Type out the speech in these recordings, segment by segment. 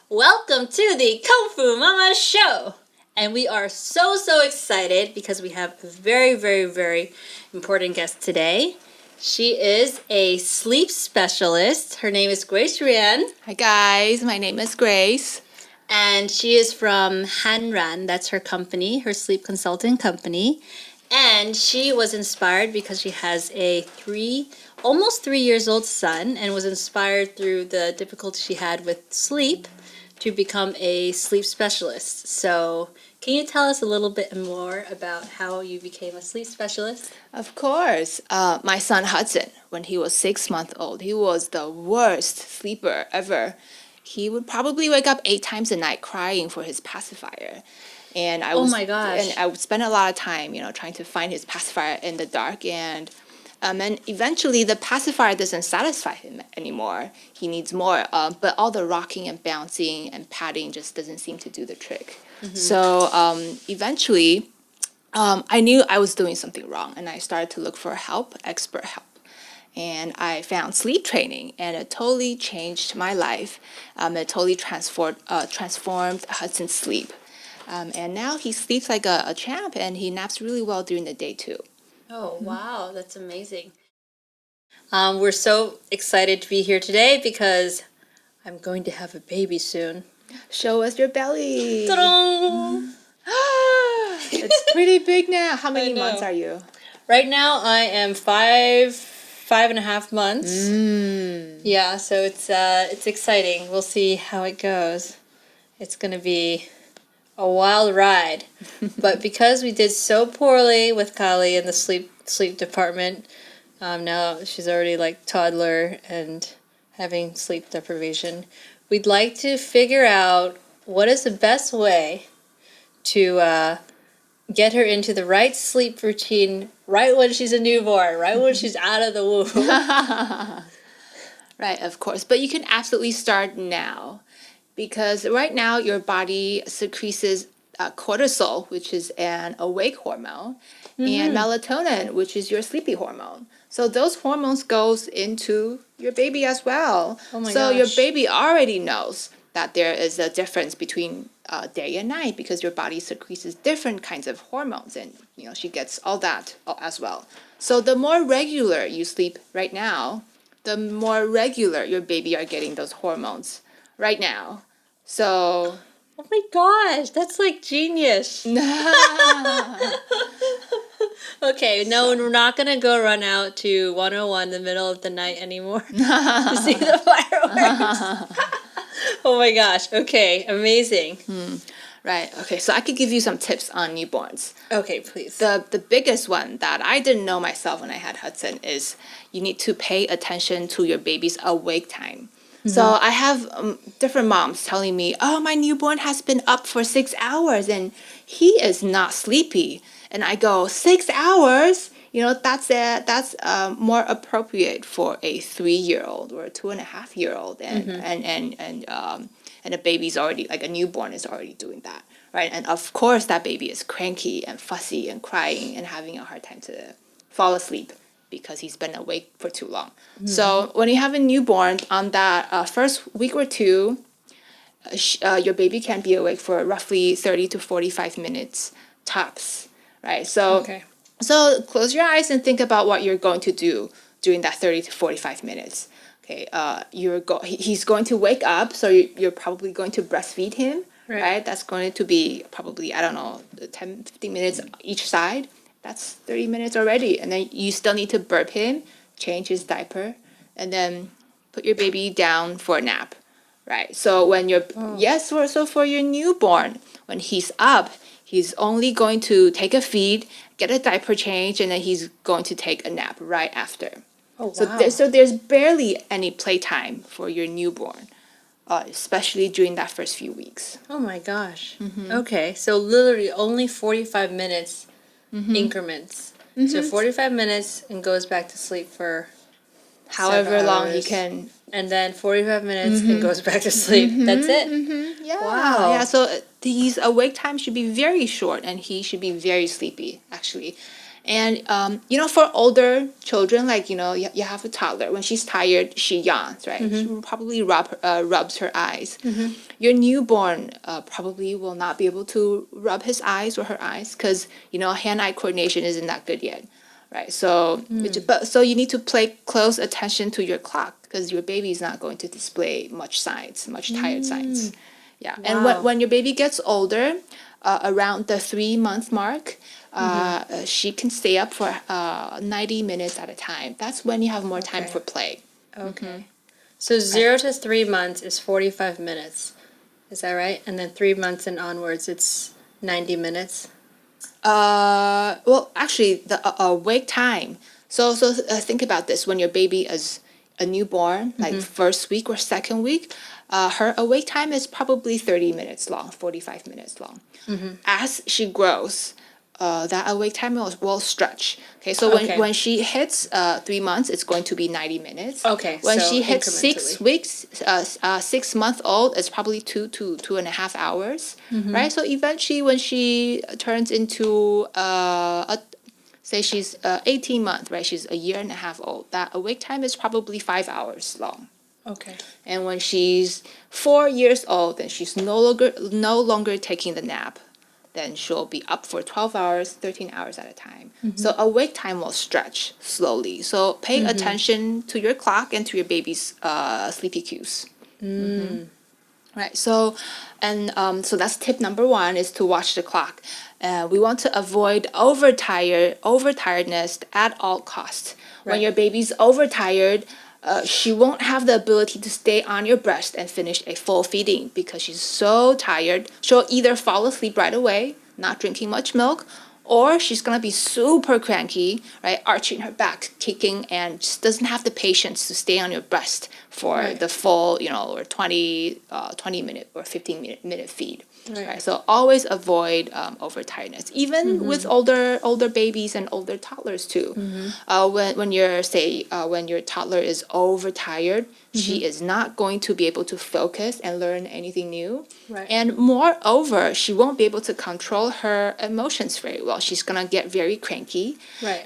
Welcome to the Kung Fu Mama Show! And we are so excited because we have a very important guest today. She is a sleep specialist. Her name is Grace Yuan. Hi guys, my name is Grace. And she is from Hanran. That's her company, her sleep consulting company. And she was inspired because she has a almost 3 years old son and was inspired through the difficulty she had with sleep to become a sleep specialist. So can you tell us a little bit more about how you became a sleep specialist? Of course. My son Hudson, when he was 6 months old, he was the worst sleeper ever. He would probably wake up 8 times a night crying for his pacifier. And I my gosh. And I would spend a lot of time, trying to find his pacifier in the dark. And eventually the pacifier doesn't satisfy him anymore. He needs more. But all the rocking and bouncing and patting just doesn't seem to do the trick. Mm-hmm. So eventually I knew I was doing something wrong. And I started to look for expert help. And I found sleep training, and it totally changed my life. It totally transformed Hudson's sleep. And now he sleeps like a champ, and he naps really well during the day too. Oh, wow. That's amazing. We're so excited to be here today because I'm going to have a baby soon. Show us your belly. Ta-da! It's pretty big now. How many months are you? Right now I am 5.5 months. Yeah, so it's exciting. We'll see how it goes. It's going to be a wild ride. But because we did so poorly with Kali in the sleep department, now she's already like toddler and having sleep deprivation, we'd like to figure out what is the best way to get her into the right sleep routine right when she's a newborn, right when she's out of the womb. Right, of course. But you can absolutely start now. Because right now your body secretes cortisol, which is an awake hormone, and melatonin, which is your sleepy hormone. So those hormones goes into your baby as well. Oh my so gosh. Your baby already knows that there is a difference between day and night because your body secretes different kinds of hormones, and she gets all that as well. So the more regular you sleep right now, the more regular your baby are getting those hormones right now. So, oh my gosh, that's like genius. Okay, no, we're not going to go run out to 101 in the middle of the night anymore to see the fireworks. Oh my gosh, okay, amazing. Right, okay, so I could give you some tips on newborns. Okay, please. The biggest one that I didn't know myself when I had Hudson is you need to pay attention to your baby's awake time. So I have different moms telling me, oh, my newborn has been up for 6 hours and he is not sleepy. And I go, 6 hours? That's more appropriate for a 3-year-old or a 2.5-year-old. And a baby's already, like a newborn is already doing that, right? And of course that baby is cranky and fussy and crying and having a hard time to fall asleep because he's been awake for too long. So when you have a newborn, on that first week or two, your baby can be awake for roughly 30 to 45 minutes tops, right? So close your eyes and think about what you're going to do during that 30 to 45 minutes. Okay, he's going to wake up, so you're probably going to breastfeed him, right? That's going to be probably, 10, 15 minutes each side. That's 30 minutes already. And then you still need to burp him, change his diaper, and then put your baby down for a nap, right? So when for your newborn, when he's up, he's only going to take a feed, get a diaper change, and then he's going to take a nap right after. Oh, wow. So there's barely any playtime for your newborn, especially during that first few weeks. Oh my gosh. Okay, so literally only 45 minutes increments. So 45 minutes and goes back to sleep for however long he can. And then 45 minutes and goes back to sleep. That's it? Yeah. Wow. Yeah, so his awake time should be very short and he should be very sleepy, actually. And, for older children, like, you have a toddler. When she's tired, she yawns, right? She will probably rubs her eyes. Your newborn probably will not be able to rub his eyes or her eyes because, hand-eye coordination isn't that good yet, right? So, so you need to pay close attention to your clock because your baby is not going to display much tired signs. Yeah. Wow. And when your baby gets older, around the 3-month mark, she can stay up for 90 minutes at a time. That's when you have more time for play. Okay. So 0 to 3 months is 45 minutes. Is that right? And then 3 months and onwards, it's 90 minutes? Well, actually, the wake time. So think about this. When your baby is a newborn, like first week or second week, her awake time is probably 30 minutes long, 45 minutes long. As she grows, that awake time will stretch. Okay, so when she hits 3 months, it's going to be 90 minutes. Okay, when so she hits 6 weeks, 6 month old, it's probably 2 to 2.5 hours, right? So eventually, when she turns into say she's 18 months, right? She's a year and a half old. That awake time is probably 5 hours long. Okay. And when she's 4 years old, then she's no longer taking the nap. Then she'll be up for 12 hours, 13 hours at a time. So awake time will stretch slowly. So pay attention to your clock and to your baby's sleepy cues. Right. So, so that's tip number 1 is to watch the clock. We want to avoid overtiredness at all costs. Right. When your baby's overtired, she won't have the ability to stay on your breast and finish a full feeding because she's so tired. She'll either fall asleep right away, not drinking much milk, or she's going to be super cranky, right, arching her back, kicking, and just doesn't have the patience to stay on your breast for the full, or 20 minute or 15-minute feed. Right. So always avoid overtiredness, even with older babies and older toddlers too. When your toddler is overtired, she is not going to be able to focus and learn anything new. Right. And moreover, she won't be able to control her emotions very well. She's gonna get very cranky,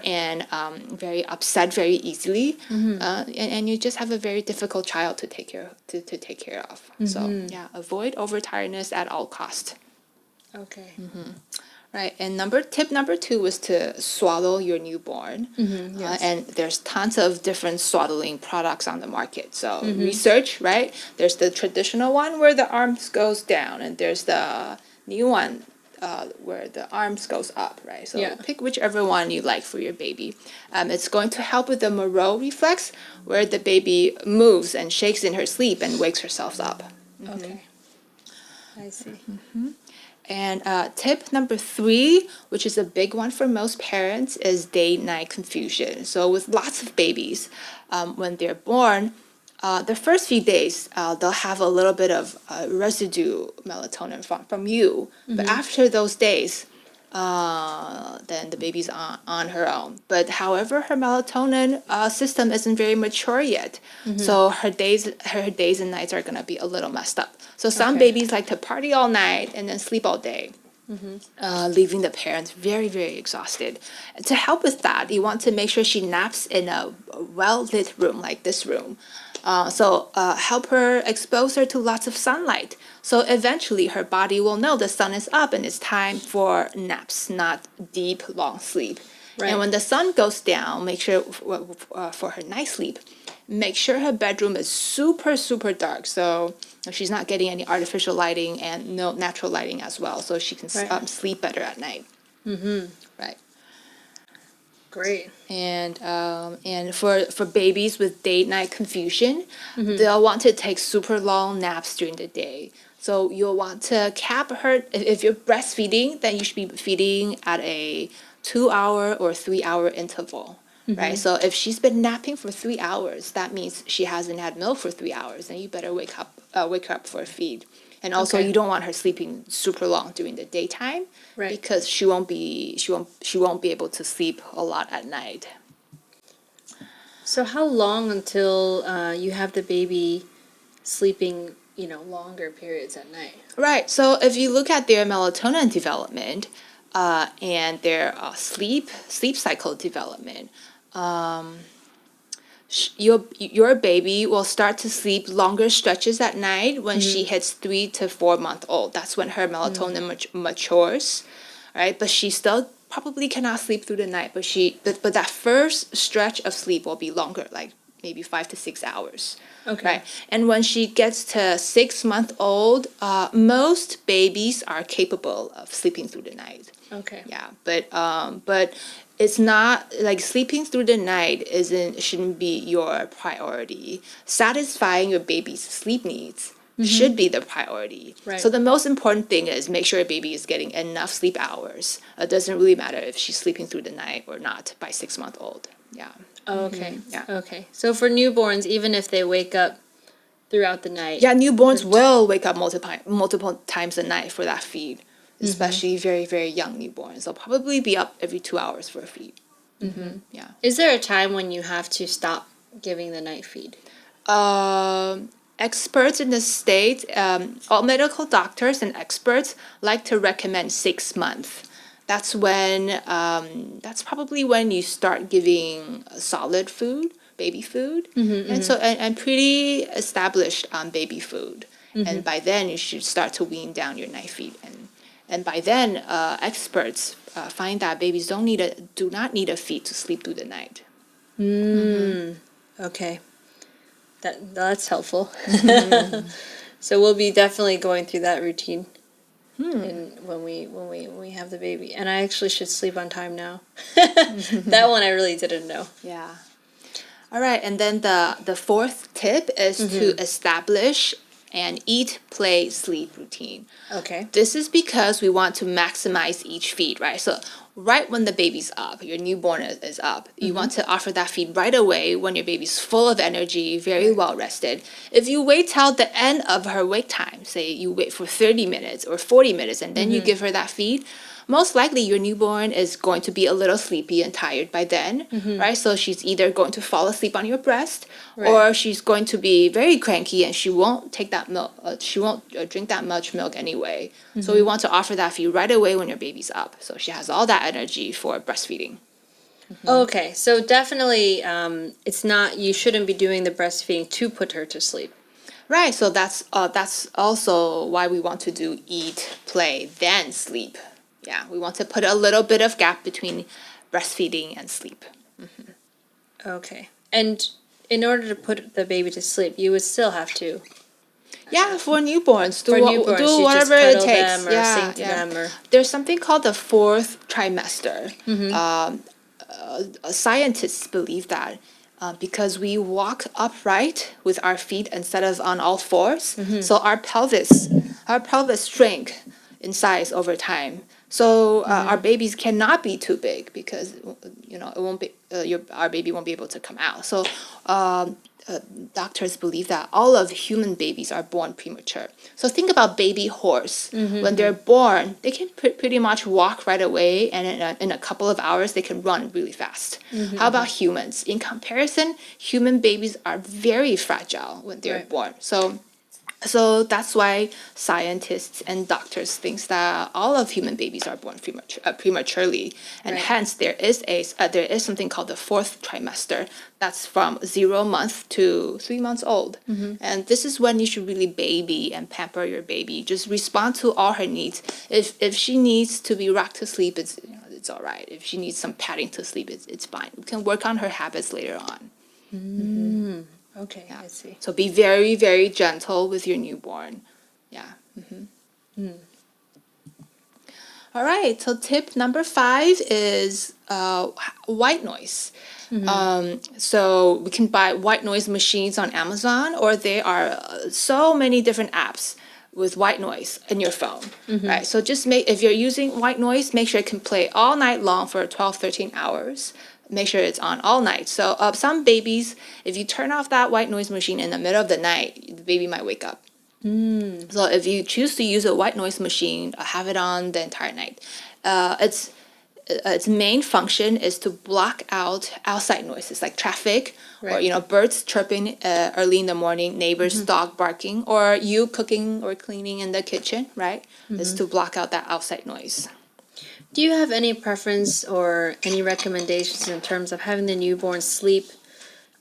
and very upset very easily, and you just have a very difficult child to take care of. So avoid overtiredness at all costs. Okay. Right, and tip number 2 was to swaddle your newborn. Yes. And there's tons of different swaddling products on the market. So research, right? There's the traditional one where the arms goes down, and there's the new one where the arms goes up, right? So pick whichever one you like for your baby. It's going to help with the Moreau reflex, where the baby moves and shakes in her sleep and wakes herself up. Okay, I see. And tip number 3, which is a big one for most parents, is day-night confusion. So with lots of babies, when they're born, the first few days, they'll have a little bit of residue melatonin from you. But after those days, then the baby's on her own. But however, her melatonin system isn't very mature yet. So her days and nights are going to be a little messed up. So some babies like to party all night and then sleep all day, leaving the parents very, very exhausted. And to help with that, you want to make sure she naps in a well-lit room like this room. So help her, expose her to lots of sunlight. So eventually her body will know the sun is up and it's time for naps, not deep, long sleep. Right. And when the sun goes down, make sure for her night sleep, make sure her bedroom is super, super dark. So she's not getting any artificial lighting and no natural lighting as well. So she can sleep better at night. Right. Great. And for babies with day-night confusion, they'll want to take super long naps during the day. So you'll want to cap her. If you're breastfeeding, then you should be feeding at a 2-hour or 3-hour interval, right? So if she's been napping for 3 hours, that means she hasn't had milk for 3 hours, and you better wake her up for a feed. And also, you don't want her sleeping super long during the daytime, because she won't be able to sleep a lot at night. So how long until you have the baby sleeping, longer periods at night? Right. So if you look at their melatonin development, and their sleep cycle development. Your baby will start to sleep longer stretches at night when she hits 3 to 4 month old. That's when her melatonin matures, right? But she still probably cannot sleep through the night. But that first stretch of sleep will be longer, like maybe 5 to 6 hours. Okay. Right. And when she gets to 6 month old, most babies are capable of sleeping through the night. Okay. Yeah, but it's not like sleeping through the night shouldn't be your priority. Satisfying your baby's sleep needs should be the priority. Right. So the most important thing is make sure your baby is getting enough sleep hours. It doesn't really matter if she's sleeping through the night or not by 6 month old. Yeah. Okay. Yeah. Okay. So for newborns, even if they wake up throughout the night. Yeah, newborns will wake up multiple times a night for that feed, especially very, very young newborns. They'll probably be up every 2 hours for a feed. Yeah. Is there a time when you have to stop giving the night feed? Experts in the States, all medical doctors and experts like to recommend 6 months. That's probably when you start giving solid food, baby food, and pretty established baby food. And by then you should start to wean down your night feed. And by then, experts find that babies do not need a feed to sleep through the night. Okay. That's helpful. So we'll be definitely going through that routine when we have the baby. And I actually should sleep on time now. That one I really didn't know. Yeah. All right, and then the fourth tip is to establish an eat, play, sleep routine. Okay. This is because we want to maximize each feed, right? So right when the baby's up, your newborn is up, you want to offer that feed right away when your baby's full of energy, very well rested. If you wait till the end of her wake time, say you wait for 30 minutes or 40 minutes and then you give her that feed, most likely your newborn is going to be a little sleepy and tired by then, right? So she's either going to fall asleep on your breast or she's going to be very cranky and she won't take that milk. She won't drink that much milk anyway. So we want to offer that feed right away when your baby's up. So she has all that energy for breastfeeding. Okay, so definitely you shouldn't be doing the breastfeeding to put her to sleep. Right, so that's also why we want to do eat, play, then sleep. Yeah, we want to put a little bit of gap between breastfeeding and sleep. Okay. And in order to put the baby to sleep, you would still have to. Yeah, for newborns, do you whatever it takes. Them or sing to them or... There's something called the fourth trimester. Scientists believe that because we walk upright with our feet instead of on all fours, so our pelvis shrink in size over time. So our babies cannot be too big because it won't be our baby won't be able to come out. So doctors believe that all of human babies are born premature. So think about baby horse. When they're born, they can pretty much walk right away, and in a couple of hours they can run really fast. How about humans? In comparison, human babies are very fragile when they're born. So that's why scientists and doctors think that all of human babies are born prematurely, and hence there is something called the fourth trimester. That's from 0 month to 3 months old, and this is when you should really baby and pamper your baby. Just respond to all her needs. If she needs to be rocked to sleep, it's all right. If she needs some patting to sleep, it's fine. We can work on her habits later on. Okay, I see. So be very, very gentle with your newborn. Yeah. All right. So tip number 5 is white noise. So we can buy white noise machines on Amazon, or there are so many different apps with white noise in your phone, right? So just if you're using white noise, make sure it can play all night long for 12, 13 hours. Make sure it's on all night. So some babies, if you turn off that white noise machine in the middle of the night, the baby might wake up. So if you choose to use a white noise machine, have it on the entire night. Its main function is to block out outside noises like traffic or birds chirping early in the morning, neighbors' dog barking, or you cooking or cleaning in the kitchen, right? Is to block out that outside noise. Do you have any preference or any recommendations in terms of having the newborn sleep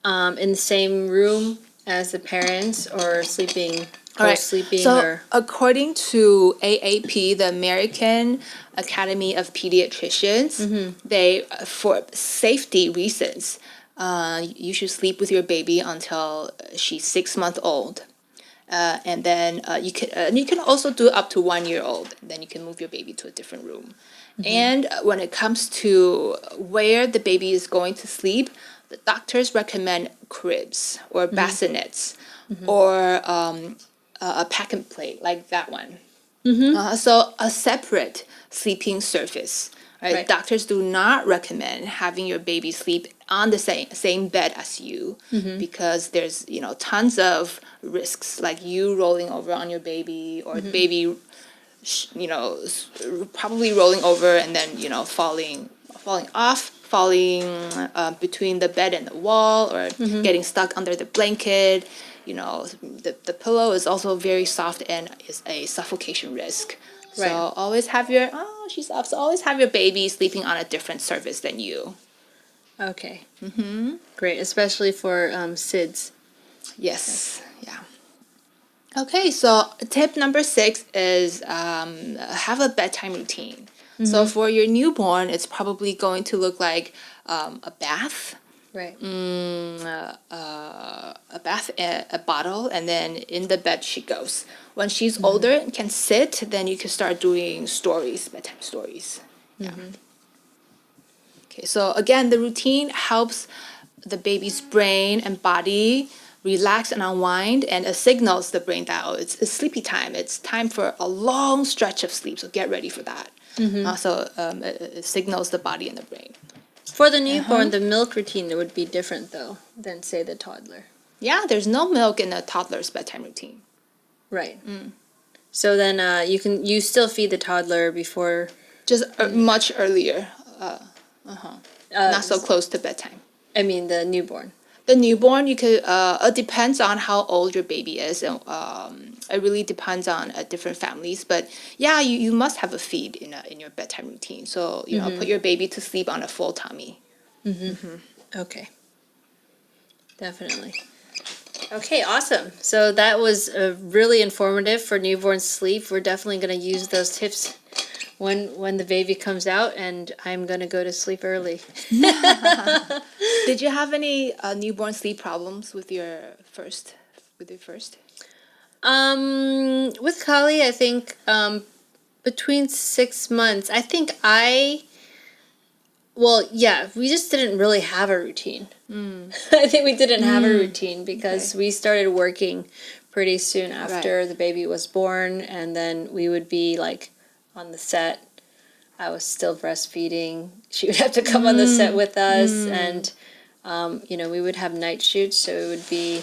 in the same room as the parents, or sleeping co-sleeping? So according to AAP, the American Academy of Pediatricians, they, for safety reasons, you should sleep with your baby until she's 6 months old. And then you can also do up to 1 year old. Then you can move your baby to a different room. And when it comes to where the baby is going to sleep, the doctors recommend cribs or bassinets or a pack and play like that one. So a separate sleeping surface. Right? Doctors do not recommend having your baby sleep on the same bed as you because there's tons of risks, like you rolling over on your baby, or the baby probably rolling over and then falling between the bed and the wall, or getting stuck under the blanket. The pillow is also very soft and is a suffocation risk. So always have your she's up. So always have your baby sleeping on a different surface than you. Okay. Great, especially for SIDS. Yes. Yeah. Okay, so tip number 6 is have a bedtime routine. So for your newborn, it's probably going to look like a bath. Right. A bath, a bottle, and then in the bed she goes. When she's older and can sit, then you can start doing stories, bedtime stories. Yeah. Okay, so again, the routine helps the baby's brain and body relax and unwind, and it signals the brain that it's sleepy time. It's time for a long stretch of sleep, so get ready for that. So it signals the body and the brain. For the newborn, the milk routine would be different, though, than, say, the toddler. Yeah, there's no milk in a toddler's bedtime routine. Right. So then you still feed the toddler before... Just much earlier. Not so close to bedtime. I mean, the newborn. The newborn, you could. It depends on how old your baby is, and it really depends on different families. But yeah, you must have a feed in your bedtime routine. So put your baby to sleep on a full tummy. Okay. Definitely. Okay, awesome. So that was really informative for newborn sleep. We're definitely going to use those tips when the baby comes out, and I'm going to go to sleep early. Did you have any newborn sleep problems with your first? With Kali, I think between 6 months, I think we just didn't really have a routine. I think we didn't have a routine because we started working pretty soon after the baby was born, and then we would be like on the set. I was still breastfeeding. She would have to come on the set with us, and we would have night shoots, so it would be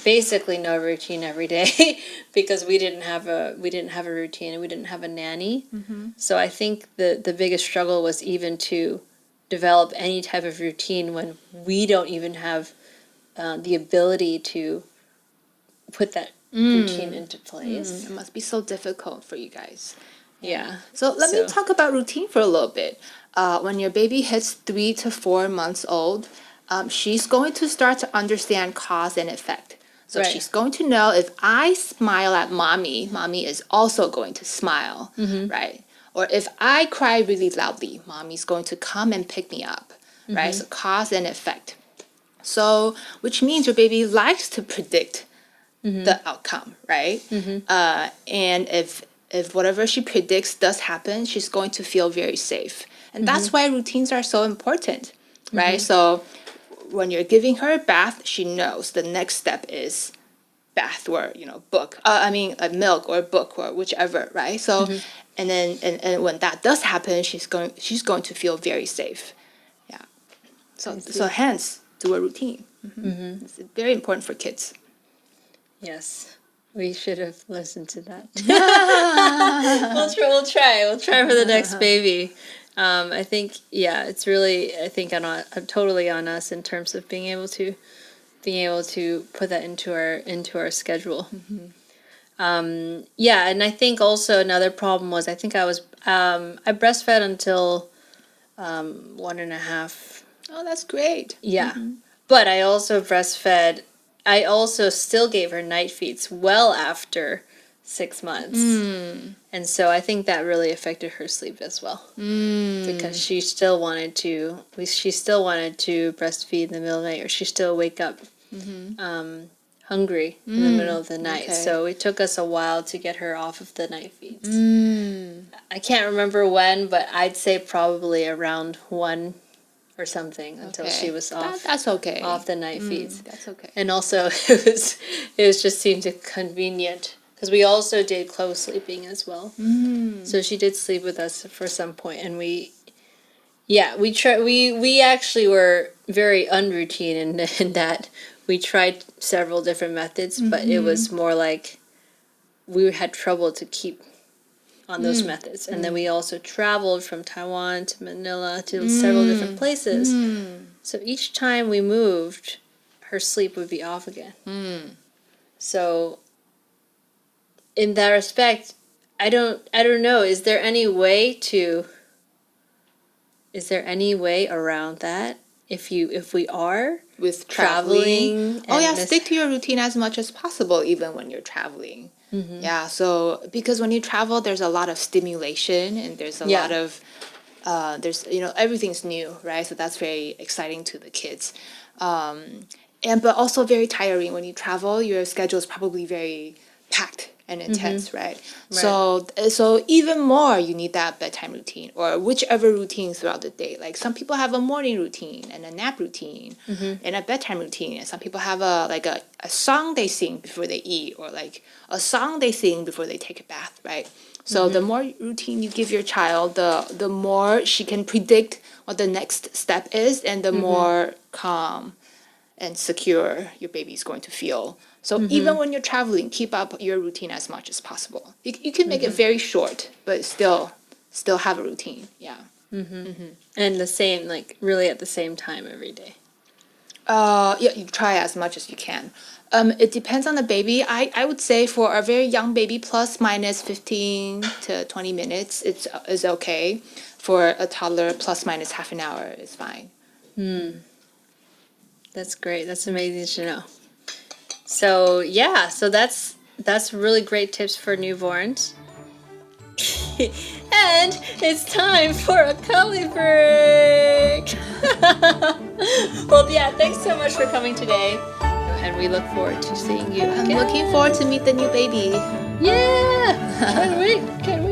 basically no routine every day because we didn't have a routine, and we didn't have a nanny. So I think the biggest struggle was even to develop any type of routine when we don't even have the ability to put that routine into place. It must be so difficult for you guys. Yeah. So let me talk about routine for a little bit. When your baby hits 3 to 4 months old, she's going to start to understand cause and effect. So she's going to know, if I smile at mommy is also going to smile, right? Or if I cry really loudly, mommy's going to come and pick me up, right? So cause and effect. So, which means your baby likes to predict the outcome, right? And if whatever she predicts does happen, she's going to feel very safe. And that's why routines are so important, right? So when you're giving her a bath, she knows the next step is bath or, book. Milk or book or whichever, right? So, and then and when that does happen, she's going to feel very safe. Yeah. So hence, do a routine. It's very important for kids. Yes. We should have listened to that. We'll try for the next baby. I think, it's really, totally on us in terms of being able to put that into our schedule. Yeah, and I think also another problem was I breastfed until 1.5. Oh, that's great. Yeah. But I also still gave her night feeds well after 6 months. And so I think that really affected her sleep as well. Because she still wanted to breastfeed in the middle of the night, or she still wake up hungry in the middle of the night. Okay. So it took us a while to get her off of the night feeds. I can't remember when, but I'd say probably around 1 or something until she was off. That's okay. Off the night feeds. That's okay. And also it just seemed convenient because we also did close sleeping as well. So she did sleep with us for some point, and we actually were very unroutine in that we tried several different methods, but it was more like we had trouble to keep on those methods. And then we also traveled from Taiwan to Manila to several different places. So each time we moved, her sleep would be off again. So in that respect, I don't know, is there any way around that if we are with traveling? Stick to your routine as much as possible, even when you're traveling. Yeah, so because when you travel, there's a lot of stimulation, and there's a lot of everything's new, right? So that's very exciting to the kids, but also very tiring. When you travel, your schedule is probably very packed and intense, right? So even more, you need that bedtime routine, or whichever routine throughout the day. Like some people have a morning routine and a nap routine and a bedtime routine, and some people have a song they sing before they eat, or like a song they sing before they take a bath, right? So the more routine you give your child, the more she can predict what the next step is, and the more calm and secure your baby is going to feel. So even when you're traveling, keep up your routine as much as possible. You can make it very short, but still have a routine. Yeah. And the same, like really at the same time every day. You try as much as you can. It depends on the baby. I would say for a very young baby, plus minus 15 to 20 minutes is okay. For a toddler, plus minus half an hour is fine. That's great. That's amazing to know. So that's really great tips for newborns. And it's time for a cuddly break. Well, thanks so much for coming today. And we look forward to seeing you again. I'm looking forward to meet the new baby. Yeah! Can't wait.